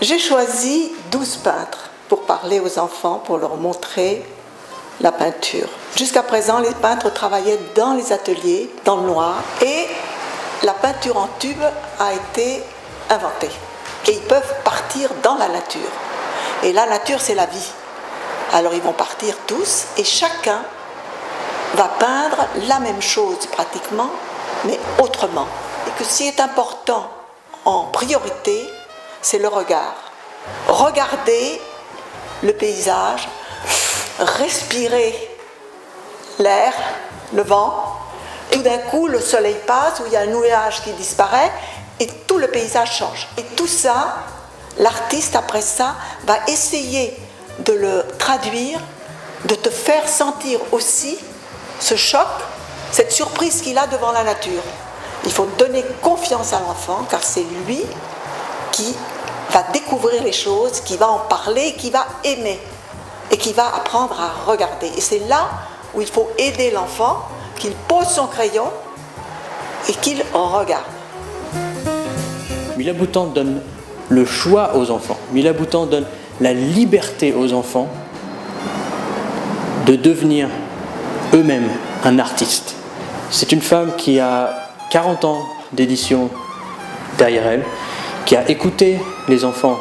J'ai choisi 12 peintres pour parler aux enfants, pour leur montrer la peinture. Jusqu'à présent, les peintres travaillaient dans les ateliers, dans le noir, et la peinture en tube a été inventée. Et ils peuvent partir dans la nature. Et la nature, c'est la vie. Alors ils vont partir tous, et chacun va peindre la même chose pratiquement, mais autrement. Et que ce qui est important en priorité, c'est le regard. Regarder le paysage, respirer l'air, le vent. Tout d'un coup, le soleil passe, où il y a un nuage qui disparaît, et tout le paysage change. Et tout ça, l'artiste, après ça, va essayer de le traduire, de te faire sentir aussi ce choc, cette surprise qu'il a devant la nature. Il faut donner confiance à l'enfant, car c'est lui qui va découvrir les choses, qui va en parler, qui va aimer et qui va apprendre à regarder. Et c'est là où il faut aider l'enfant, qu'il pose son crayon et qu'il regarde. Mila Boutan donne le choix aux enfants. Mila Boutan donne la liberté aux enfants de devenir eux-mêmes un artiste. C'est une femme qui a 40 ans d'édition derrière elle, qui a écouté les enfants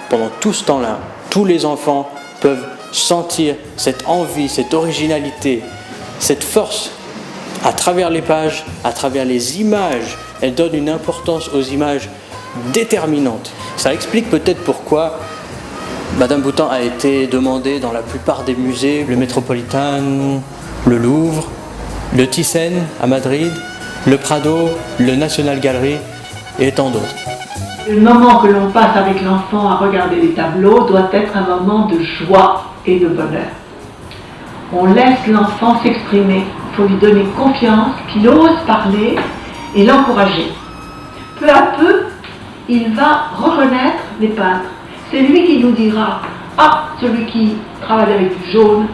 pendant tout ce temps-là. Tous les enfants peuvent sentir cette envie, cette originalité, cette force à travers les pages, à travers les images. Elle donne une importance aux images déterminante. Ça explique peut-être pourquoi Madame Boutan a été demandée dans la plupart des musées, le Metropolitan, le Louvre, le Thyssen à Madrid, le Prado, le National Gallery et tant d'autres. Le moment que l'on passe avec l'enfant à regarder les tableaux doit être un moment de joie et de bonheur. On laisse l'enfant s'exprimer, il faut lui donner confiance, qu'il ose parler et l'encourager. Peu à peu, il va reconnaître les peintres. C'est lui qui nous dira « Ah, celui qui travaille avec du jaune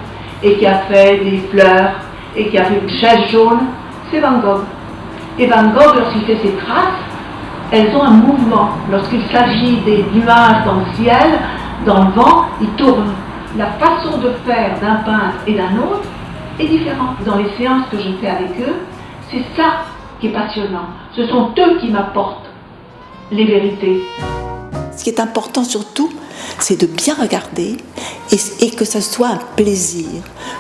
et qui a fait des fleurs et qui a fait une chaise jaune, c'est Van Gogh. » Et Van Gogh, lorsqu'il fait ses traces, elles ont un mouvement. Lorsqu'il s'agit des nuages dans le ciel, dans le vent, ils tournent. La façon de faire d'un peintre et d'un autre est différente. Dans les séances que je fais avec eux, c'est ça qui est passionnant. Ce sont eux qui m'apportent les vérités. Ce qui est important surtout, c'est de bien regarder et que ce soit un plaisir.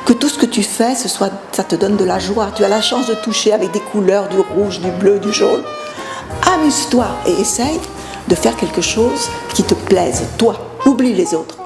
Que tout ce que tu fais, ça te donne de la joie. Tu as la chance de toucher avec des couleurs, du rouge, du bleu, du jaune. Amuse-toi et essaye de faire quelque chose qui te plaise, toi. Oublie les autres.